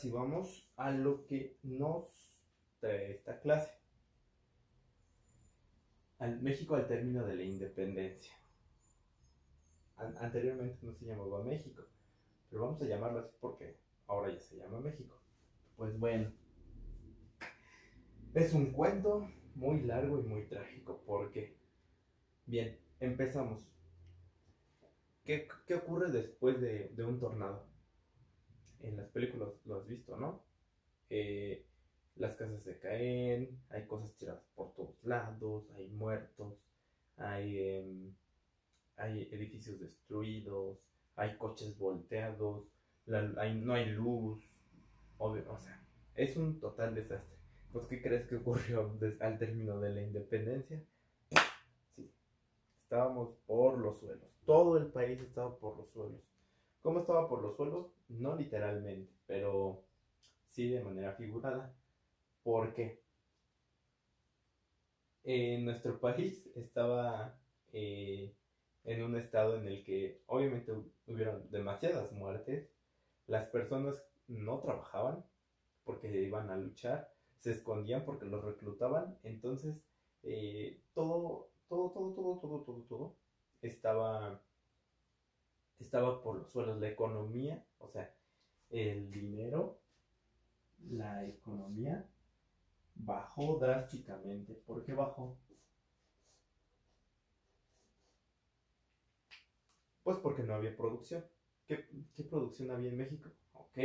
sí vamos a lo que nos trae esta clase. México al término de la independencia. Anteriormente no se llamaba México, pero vamos a llamarlo así porque ahora ya se llama México. Pues bueno, es un cuento muy largo y muy trágico porque, bien, empezamos. ¿Qué ocurre después de un tornado? En las películas lo has visto, ¿no? Eh, las casas se caen, hay cosas tiradas por todos lados, hay muertos, hay edificios destruidos, hay coches volteados, no hay luz, obvio, o sea, es un total desastre. Pues, ¿qué crees que ocurrió al término de la independencia? Sí, estábamos por los suelos, todo el país estaba por los suelos. ¿Cómo estaba por los suelos? No literalmente, pero sí de manera figurada. ¿Por qué? Nuestro país estaba en un estado en el que obviamente hubieron demasiadas muertes, las personas no trabajaban porque iban a luchar, se escondían porque los reclutaban, entonces todo estaba por los suelos, la economía, o sea, el dinero, la economía bajó drásticamente. ¿Por qué bajó? Pues porque no había producción. ¿Qué producción había en México? Ok,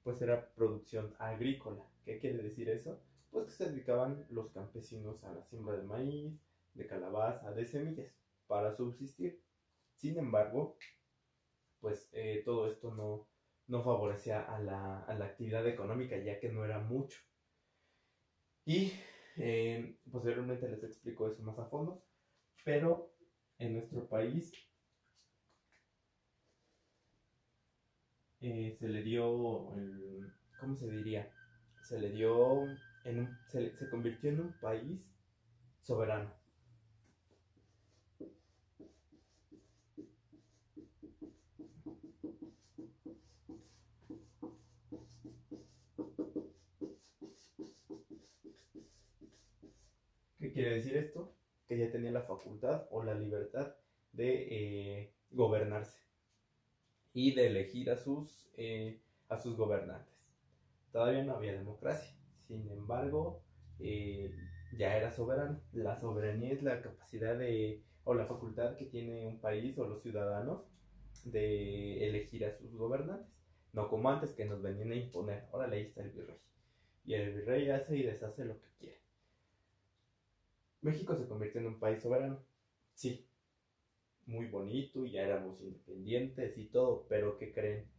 pues era producción agrícola. ¿Qué quiere decir eso? Pues que se dedicaban los campesinos a la siembra de maíz, de calabaza, de semillas, para subsistir. Sin embargo, pues todo esto no favorecía a la actividad económica, ya que no era mucho. Y posteriormente les explico eso más a fondo, pero en nuestro país se le dio, ¿cómo se diría? Se le dio, se convirtió en un país soberano. ¿Qué quiere decir esto? Que ya tenía la facultad o la libertad de gobernarse y de elegir a sus gobernantes. Todavía no había democracia, sin embargo, eh, ya era soberano. La soberanía es la capacidad o la facultad que tiene un país o los ciudadanos de elegir a sus gobernantes. No como antes que nos venían a imponer, órale, ahí está el virrey. Y el virrey hace y deshace lo que quiere. México se convirtió en un país soberano, sí, muy bonito y ya éramos independientes y todo, pero ¿qué creen?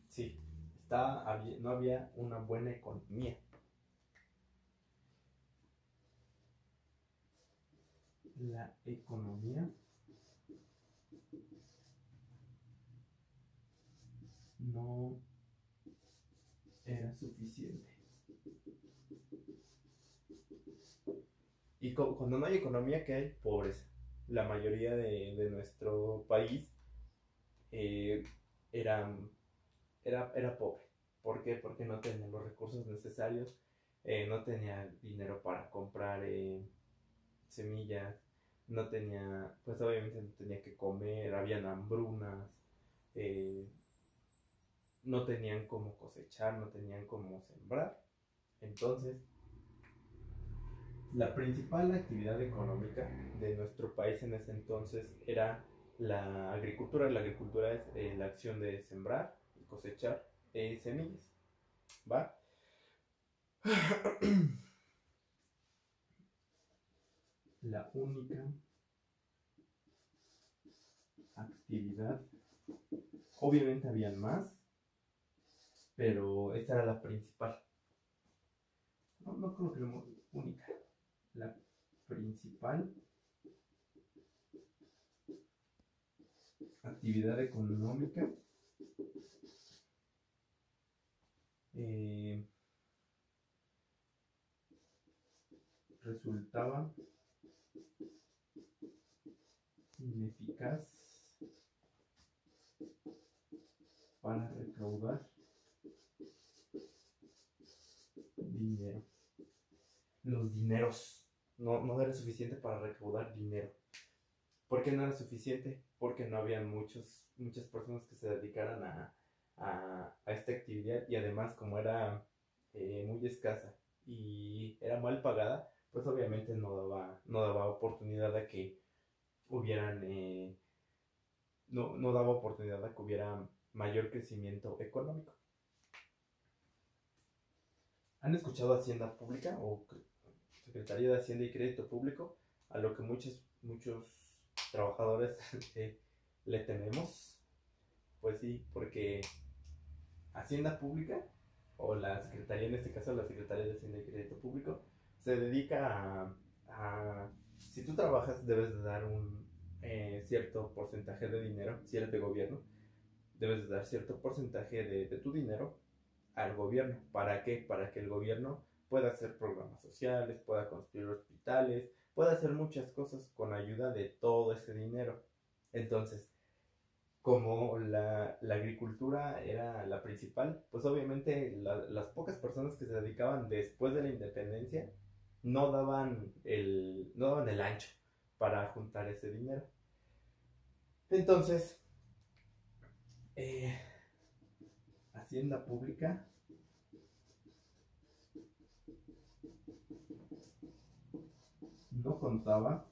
Sí, no había una buena economía. La economía no era suficiente. Y cuando no hay economía, ¿qué hay? Pobreza. La mayoría de nuestro país eh, era, era pobre. ¿Por qué? Porque no tenía los recursos necesarios, no tenía dinero para comprar semillas, no tenía, pues obviamente no tenía que comer, habían hambrunas, eh, no tenían cómo cosechar, no tenían cómo sembrar. Entonces, la principal actividad económica de nuestro país en ese entonces era la agricultura. La agricultura es la acción de sembrar y cosechar semillas. ¿Va? La única actividad, obviamente habían más, pero esta era la principal. No creo que la única. La principal actividad económica resultaba ineficaz para recaudar los dineros. No era suficiente para recaudar dinero. ¿Por qué no era suficiente? Porque no había muchas personas que se dedicaran a esta actividad, y además como era muy escasa y era mal pagada, pues obviamente no daba oportunidad a que hubieran, no daba oportunidad a que hubiera mayor crecimiento económico. ¿Han escuchado Hacienda Pública o Secretaría de Hacienda y Crédito Público? A lo que muchos trabajadores le tememos. Pues sí, porque Hacienda Pública, o la Secretaría, en este caso la Secretaría de Hacienda y Crédito Público, se dedica si tú trabajas debes de dar un cierto porcentaje de dinero. Si eres de gobierno, debes de dar cierto porcentaje de tu dinero al gobierno. ¿Para qué? Para que el gobierno pueda hacer programas sociales, pueda construir hospitales, pueda hacer muchas cosas con ayuda de todo ese dinero. Entonces, como la agricultura era la principal, pues obviamente las pocas personas que se dedicaban después de la independencia no daban el ancho para juntar ese dinero. Entonces, Hacienda Pública no contaba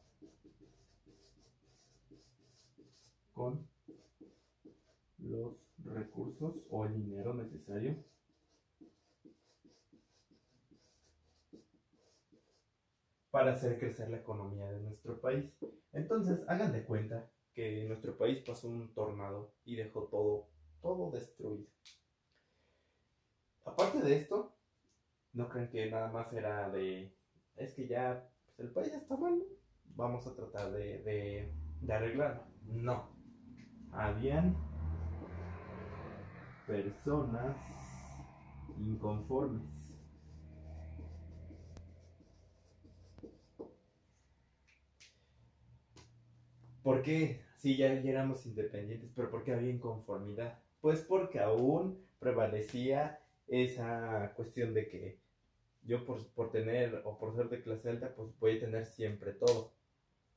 con los recursos o el dinero necesario para hacer crecer la economía de nuestro país. Entonces, hagan de cuenta que nuestro país pasó un tornado y dejó todo destruido. Aparte de esto, no creen que nada más era es que ya pues, el país ya está mal, vamos a tratar de arreglarlo. No, habían personas inconformes. ¿Por qué? Sí, ya éramos independientes, pero ¿por qué había inconformidad? Pues porque aún prevalecía esa cuestión de que yo por tener o por ser de clase alta, pues voy a tener siempre todo,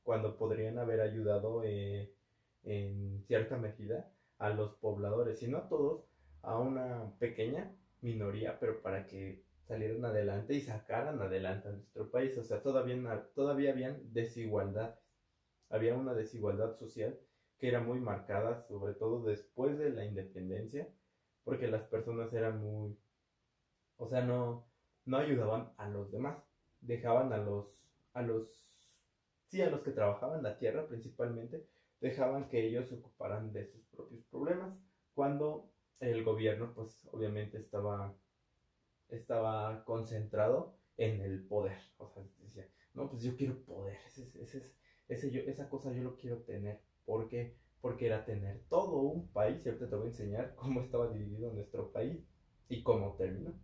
cuando podrían haber ayudado en cierta medida a los pobladores, y no a todos, a una pequeña minoría, pero para que salieran adelante y sacaran adelante a nuestro país. O sea, todavía habían desigualdades. Había una desigualdad social que era muy marcada, sobre todo después de la independencia, porque las personas eran o sea, no ayudaban a los demás, dejaban sí, a los que trabajaban la tierra principalmente, dejaban que ellos se ocuparan de sus propios problemas, cuando el gobierno, pues obviamente estaba concentrado en el poder. O sea, decía, no, pues yo quiero poder, esa cosa yo lo quiero tener. ¿Por qué? Porque era tener todo un país, y ahorita te voy a enseñar cómo estaba dividido nuestro país y cómo terminó.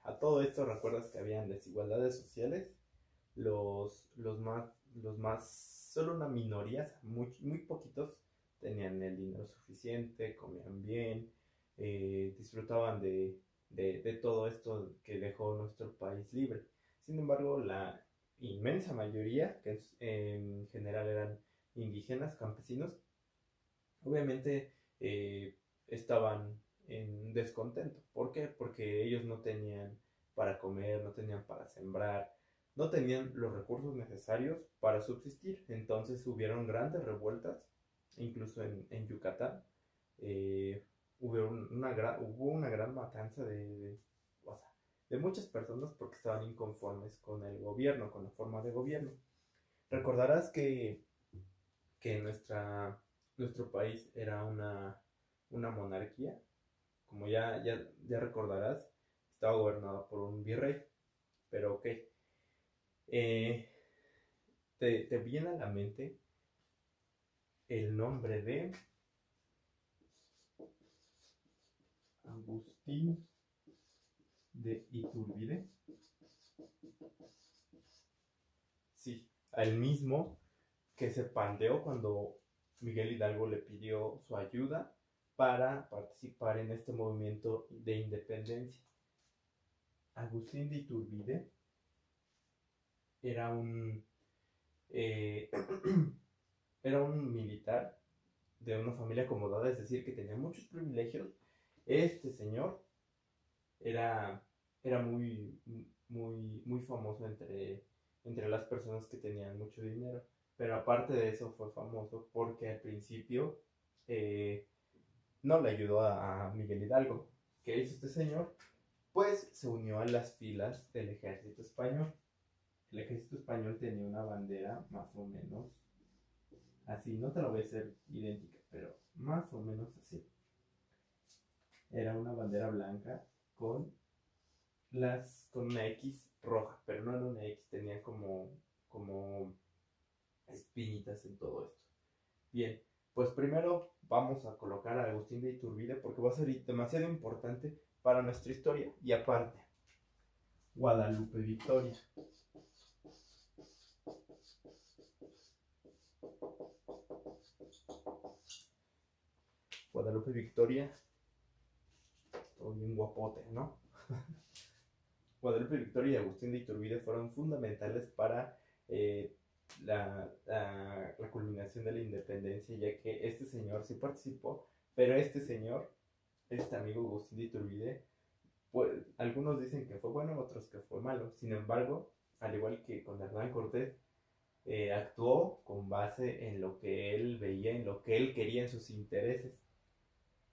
A todo esto, recuerdas que habían desigualdades sociales. Los más, solo una minoría, muy poquitos, tenían el dinero suficiente, comían bien, disfrutaban de todo esto que dejó nuestro país libre. Sin embargo, la inmensa mayoría, que en general eran indígenas, campesinos, obviamente estaban en descontento. ¿Por qué? Porque ellos no tenían para comer, no tenían para sembrar, no tenían los recursos necesarios para subsistir. Entonces hubieron grandes revueltas, incluso en Yucatán. Hubo una gran matanza o sea, de muchas personas, porque estaban inconformes con el gobierno, con la forma de gobierno. Recordarás que nuestro país era una monarquía. Como ya recordarás, estaba gobernado por un virrey. Pero ok, te viene a la mente el nombre de Agustín de Iturbide. Sí, al mismo que se pandeó cuando Miguel Hidalgo le pidió su ayuda para participar en este movimiento de independencia. Agustín de Iturbide era un, eh, era un militar de una familia acomodada, es decir, que tenía muchos privilegios. Este señor era, era muy famoso entre las personas que tenían mucho dinero. Pero aparte de eso fue famoso porque al principio no le ayudó a Miguel Hidalgo. ¿Qué hizo este señor? Pues se unió a las filas del ejército español. El ejército español tenía una bandera más o menos así, no te la voy a hacer idéntica, pero más o menos así. Era una bandera blanca con una X roja, pero no era una X, tenía como espinitas en todo esto. Bien, pues primero vamos a colocar a Agustín de Iturbide porque va a ser demasiado importante para nuestra historia. Y aparte, Guadalupe Victoria. Guadalupe Victoria, todo bien guapote, ¿no? Guadalupe Victoria y Agustín de Iturbide fueron fundamentales para la culminación de la independencia, ya que este señor sí participó, pero este amigo Agustín de Iturbide, pues algunos dicen que fue bueno, otros que fue malo. Sin embargo, al igual que con Hernán Cortés, actuó con base en lo que él veía, en lo que él quería, en sus intereses.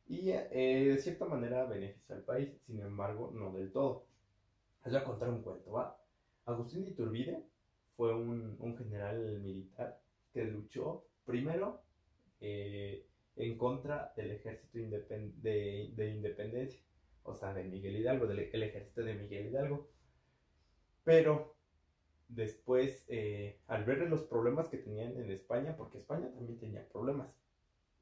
Y de cierta manera benefició al país, sin embargo, no del todo. Les voy a contar un cuento, ¿va? Agustín de Iturbide fue un general militar que luchó primero en contra del ejército de independencia, o sea, de Miguel Hidalgo, el ejército de Miguel Hidalgo. Pero después, al ver los problemas que tenían en España, porque España también tenía problemas,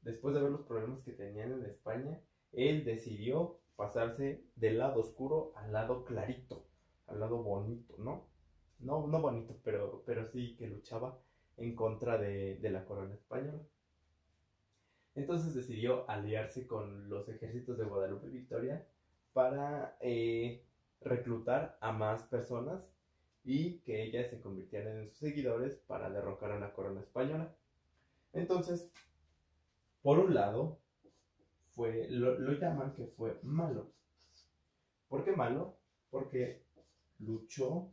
después de ver los problemas que tenían en España, él decidió pasarse del lado oscuro al lado clarito, al lado bonito, ¿no? No bonito, pero sí que luchaba en contra de la corona española. Entonces decidió aliarse con los ejércitos de Guadalupe Victoria para reclutar a más personas y que ellas se convirtieran en sus seguidores para derrocar a la corona española. Entonces, por un lado, lo llaman que fue malo. ¿Por qué malo? Porque luchó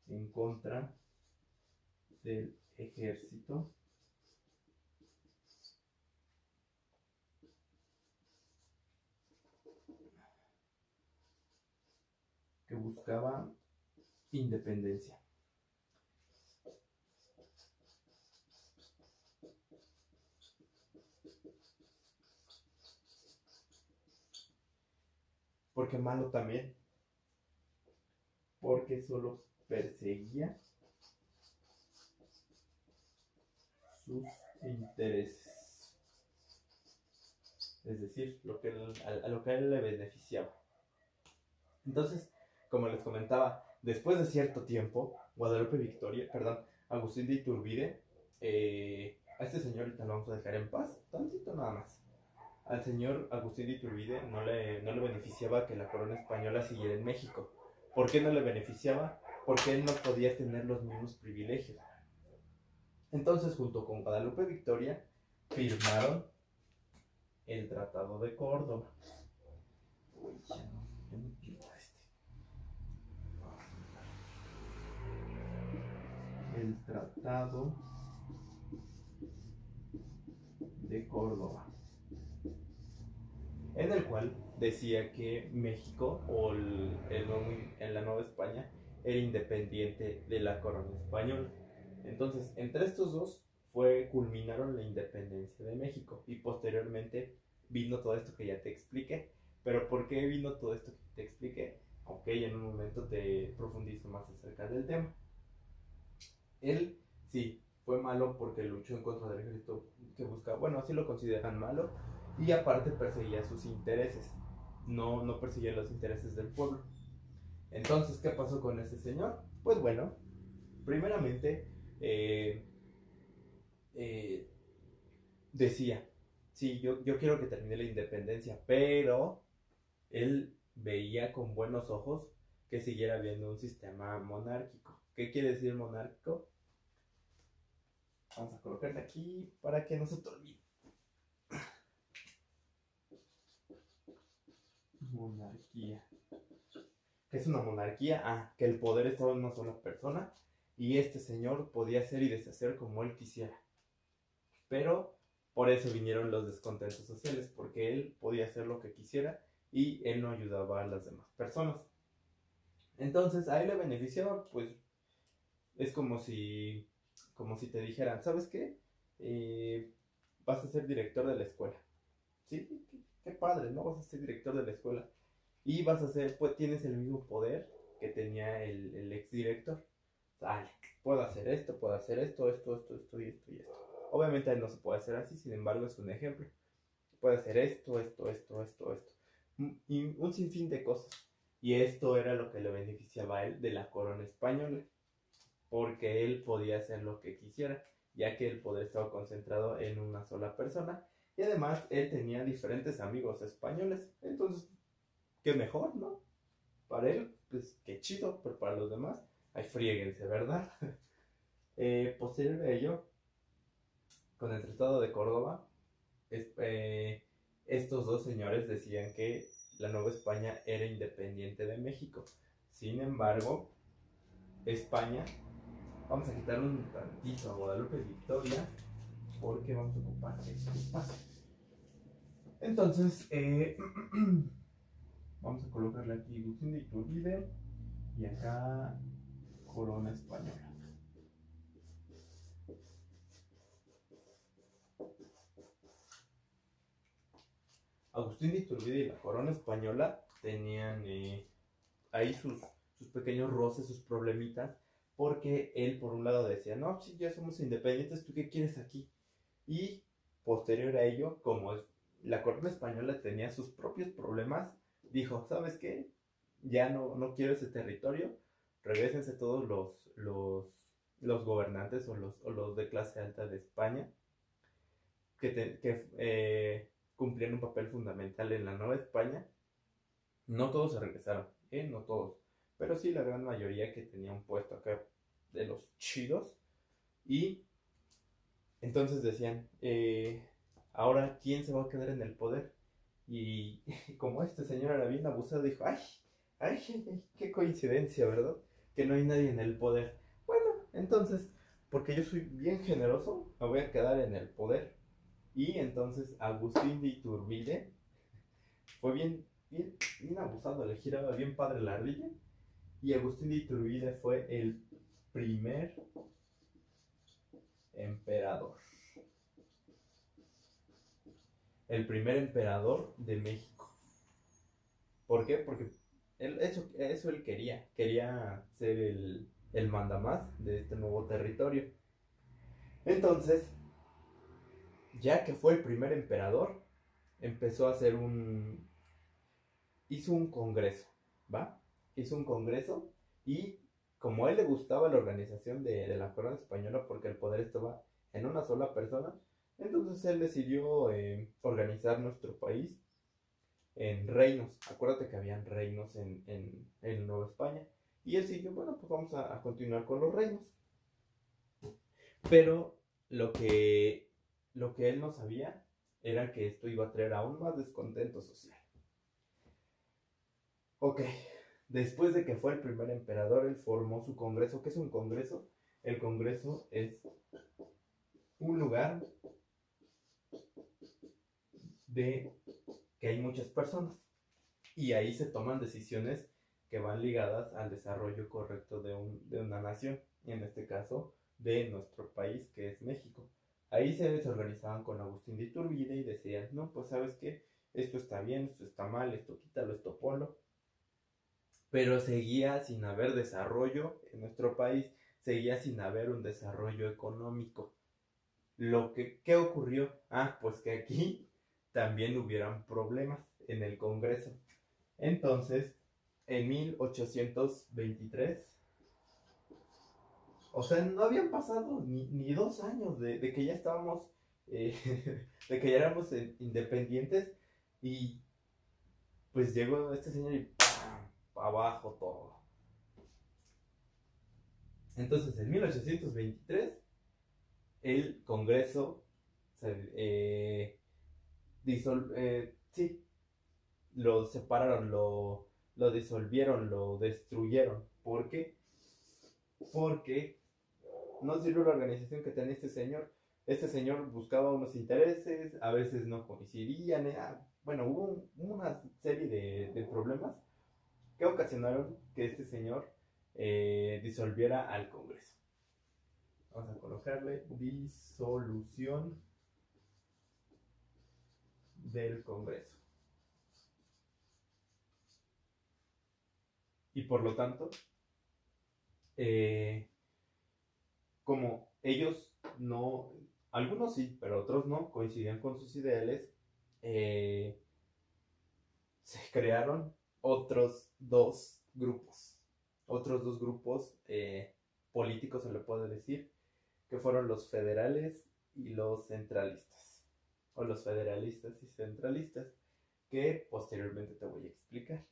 en contra del ejército que buscaba independencia. Porque malo también, porque solo perseguía sus intereses, es decir, a lo que a él le beneficiaba. Entonces, como les comentaba, después de cierto tiempo, Agustín de Iturbide, a este señor ahorita lo vamos a dejar en paz, tantito nada más. Al señor Agustín de Iturbide no le beneficiaba que la corona española siguiera en México. ¿Por qué no le beneficiaba? Porque él no podía tener los mismos privilegios. Entonces, junto con Guadalupe Victoria, firmaron el Tratado de Córdoba. Uy, ya no pinta el Tratado de Córdoba, en el cual decía que México o en la Nueva España era independiente de la corona española. Entonces, entre estos dos culminaron la independencia de México y posteriormente vino todo esto que ya te expliqué. Pero ¿por qué vino todo esto que te expliqué? Ok, en un momento te profundizo más acerca del tema. Él sí fue malo porque luchó en contra del ejército que buscaba, bueno, así lo consideran malo, y aparte perseguía sus intereses, no perseguía los intereses del pueblo. Entonces, ¿qué pasó con este señor? Pues bueno, primeramente decía, sí, yo quiero que termine la independencia, pero él veía con buenos ojos que siguiera habiendo un sistema monárquico. ¿Qué quiere decir monárquico? Vamos a colocarle aquí para que no se te olvide. Monarquía. ¿Qué es una monarquía? Ah, que el poder estaba en una sola persona y este señor podía hacer y deshacer como él quisiera. Pero por eso vinieron los descontentos sociales, porque él podía hacer lo que quisiera y él no ayudaba a las demás personas. Entonces a él le beneficiaba, pues es como si te dijeran, ¿sabes qué? Vas a ser director de la escuela. Sí, qué padre, ¿no? Vas a ser director de la escuela. Y vas a ser, pues tienes el mismo poder que tenía el exdirector. Dale, puedo hacer esto, esto y esto y esto. Obviamente no se puede hacer así, sin embargo es un ejemplo. Puede hacer esto. Y un sinfín de cosas. Y esto era lo que le beneficiaba a él de la corona española, porque él podía hacer lo que quisiera, ya que el poder estaba concentrado en una sola persona. Y además él tenía diferentes amigos españoles. Entonces, qué mejor, ¿no? Para él, pues qué chido, pero para los demás, ay, friéguense, ¿verdad? Posterior a ello, con el Tratado de Córdoba, es, estos dos señores decían que la Nueva España era independiente de México. Sin embargo, España, vamos a quitarle un tantito a Guadalupe Victoria, porque vamos a ocupar este espacio. Entonces, vamos a colocarle aquí Agustín de Iturbide y acá Corona Española. Agustín de Iturbide y la Corona Española tenían ahí sus pequeños roces, sus problemitas, porque él por un lado decía, no, sí, ya somos independientes, ¿tú qué quieres aquí? Y posterior a ello, como la Corona Española tenía sus propios problemas, dijo, ¿sabes qué? Ya no quiero ese territorio, regrésense todos los gobernantes o los de clase alta de España, que cumplían un papel fundamental en la Nueva España. No todos se regresaron, no todos, pero sí la gran mayoría que tenía un puesto acá de los chidos. Y entonces decían, ahora ¿quién se va a quedar en el poder? Y como este señor era bien abusado, dijo, ay, qué coincidencia, ¿verdad? Que no hay nadie en el poder. Bueno, entonces, porque yo soy bien generoso, me voy a quedar en el poder. Y entonces Agustín de Iturbide fue bien abusado, le giraba bien padre la ardilla. Y Agustín de Iturbide fue el primer emperador. El primer emperador de México. ¿Por qué? Porque eso él quería. Quería ser el mandamás de este nuevo territorio. Entonces, ya que fue el primer emperador, empezó a hacer hizo un congreso, ¿va? Hizo un congreso y como a él le gustaba la organización de la corona española porque el poder estaba en una sola persona, entonces él decidió organizar nuestro país en reinos. Acuérdate que habían reinos en Nueva España. Y él siguió, bueno, pues vamos a continuar con los reinos. Pero lo que él no sabía era que esto iba a traer aún más descontento social. Ok, después de que fue el primer emperador, él formó su congreso. ¿Qué es un congreso? El congreso es un lugar de que hay muchas personas y ahí se toman decisiones que van ligadas al desarrollo correcto de una nación, y en este caso de nuestro país, que es México. Ahí se desorganizaban con Agustín de Iturbide y decían, no, pues sabes qué, esto está bien, esto está mal, esto quítalo, esto ponlo. Pero seguía sin haber desarrollo en nuestro país, seguía sin haber un desarrollo económico. ¿Qué ocurrió? Pues que aquí también hubieran problemas en el Congreso. Entonces, en 1823, o sea, no habían pasado ni 2 años de que ya estábamos de que ya éramos independientes, y pues llegó este señor y ¡pam! Abajo todo. Entonces, en 1823, el Congreso sí, lo separaron, lo disolvieron, lo destruyeron. ¿Por qué? Porque no sirvió la organización que tenía este señor. Este señor buscaba unos intereses, a veces no coincidían. Bueno, hubo una serie de problemas que ocasionaron que este señor disolviera al Congreso. Vamos a colocarle disolución del Congreso. Y por lo tanto, como ellos no, algunos sí, pero otros no, coincidían con sus ideales, se crearon otros dos grupos políticos, se le puede decir, que fueron los federales y los centralistas, o los federalistas y centralistas, que posteriormente te voy a explicar.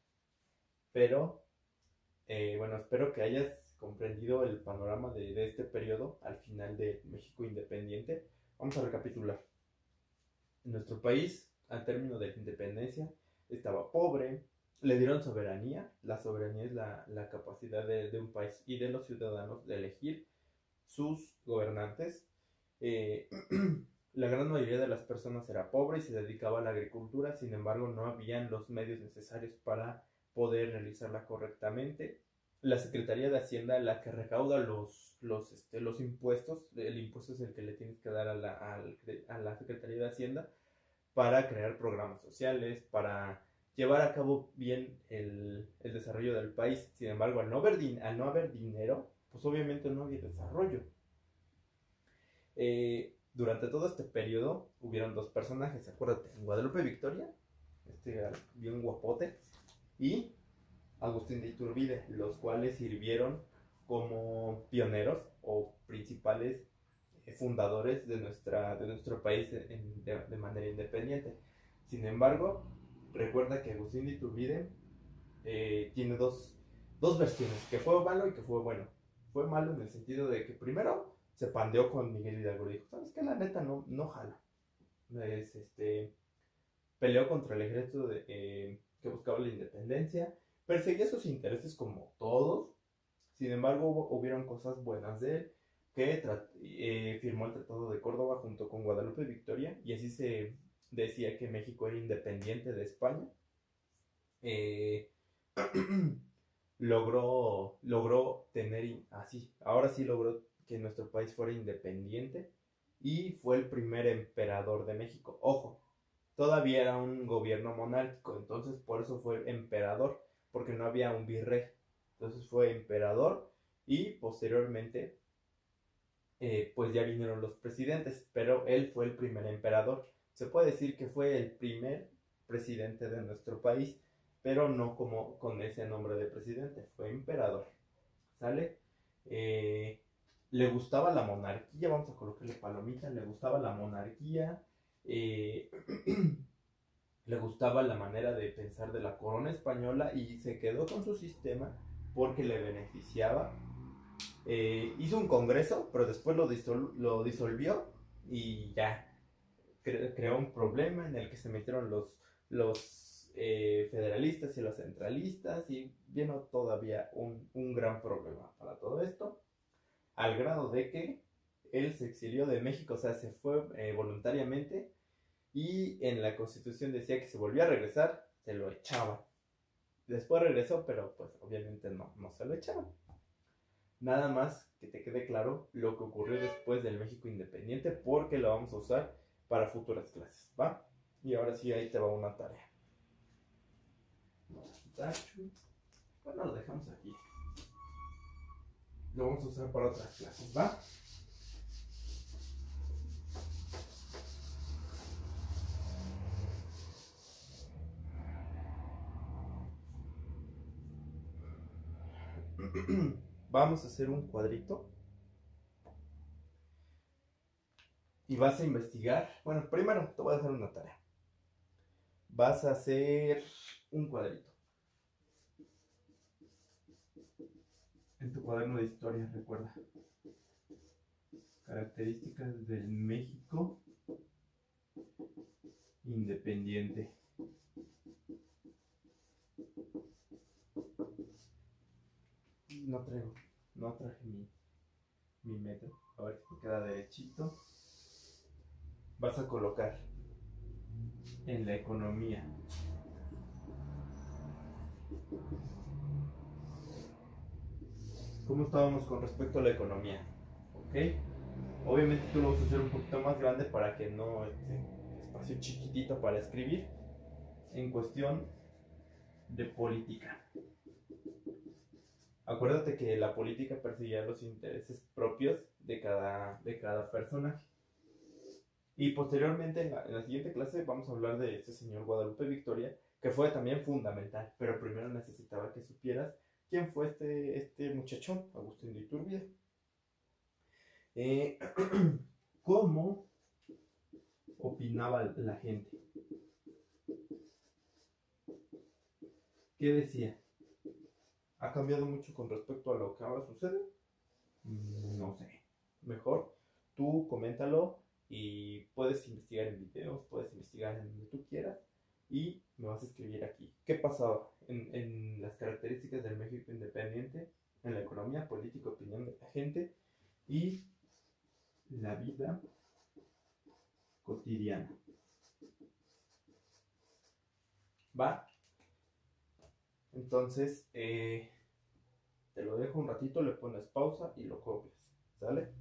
Pero, bueno, espero que hayas comprendido el panorama de este periodo al final de México independiente. Vamos a recapitular. Nuestro país, al término de la independencia, estaba pobre, le dieron soberanía. La soberanía es la capacidad de un país y de los ciudadanos de elegir sus gobernantes. La gran mayoría de las personas era pobre y se dedicaba a la agricultura, sin embargo no habían los medios necesarios para poder realizarla correctamente. La Secretaría de Hacienda, la que recauda los impuestos, el impuesto es el que le tienes que dar a la Secretaría de Hacienda para crear programas sociales, para llevar a cabo bien el desarrollo del país. Sin embargo, al no haber dinero, pues obviamente no había desarrollo. Durante todo este periodo hubieron dos personajes, acuérdate, Guadalupe Victoria, bien guapote, y Agustín de Iturbide, los cuales sirvieron como pioneros o principales fundadores de nuestro país de manera independiente. Sin embargo, recuerda que Agustín de Iturbide tiene dos versiones, que fue malo y que fue bueno. Fue malo en el sentido de que primero se pandeó con Miguel Hidalgo y dijo, ¿sabes qué? La neta no jala. Peleó contra el ejército que buscaba la independencia, perseguía sus intereses como todos. Sin embargo, hubieron cosas buenas de él, que firmó el Tratado de Córdoba junto con Guadalupe Victoria, y así se decía que México era independiente de España. Logró tener, ahora sí logró que nuestro país fuera independiente, y fue el primer emperador de México. Ojo, todavía era un gobierno monárquico, entonces por eso fue emperador, porque no había un virrey. Entonces fue emperador, y posteriormente pues ya vinieron los presidentes, pero él fue el primer emperador. Se puede decir que fue el primer presidente de nuestro país, pero no como con ese nombre de presidente, fue emperador. ¿Sale? Le gustaba la monarquía, vamos a colocarle palomita, le gustaba la monarquía, le gustaba la manera de pensar de la corona española, y se quedó con su sistema porque le beneficiaba. Hizo un congreso, pero después lo disolvió, y ya creó un problema en el que se metieron los federalistas y los centralistas, y vino todavía un gran problema para todo esto, al grado de que él se exilió de México, o sea, se fue voluntariamente, y en la Constitución decía que si volvía a regresar, se lo echaban. Después regresó, pero pues obviamente no se lo echaban. Nada más que te quede claro lo que ocurrió después del México independiente, porque lo vamos a usar para futuras clases, ¿va? Y ahora sí, ahí te va una tarea. Bueno, lo dejamos aquí. Lo vamos a usar para otras clases, ¿va? Vamos a hacer un cuadrito. y vas a investigar. Bueno, primero te voy a hacer una tarea. Vas a hacer un cuadrito. En tu cuaderno de historia, recuerda. Características del México independiente. No traje mi metro. A ver si me queda derechito. Vas a colocar en la economía. ¿Cómo estábamos con respecto a la economía? ¿Ok? Obviamente tú lo vas a hacer un poquito más grande para que no espacio chiquitito para escribir. En cuestión de política. Acuérdate que la política perseguía los intereses propios de cada personaje. Y posteriormente, en la siguiente clase, vamos a hablar de este señor Guadalupe Victoria, que fue también fundamental. Pero primero necesitaba que supieras quién fue este muchachón, Agustín de Iturbide. ¿Cómo opinaba la gente? ¿Qué decía? ¿Ha cambiado mucho con respecto a lo que ahora sucede? No sé. Mejor tú coméntalo y puedes investigar en videos, puedes investigar en donde tú quieras y me vas a escribir aquí. ¿Qué pasaba en las características del México independiente, en la economía, política, opinión de la gente y la vida cotidiana? ¿Va? Entonces, te lo dejo un ratito, le pones pausa y lo copias. ¿Sale?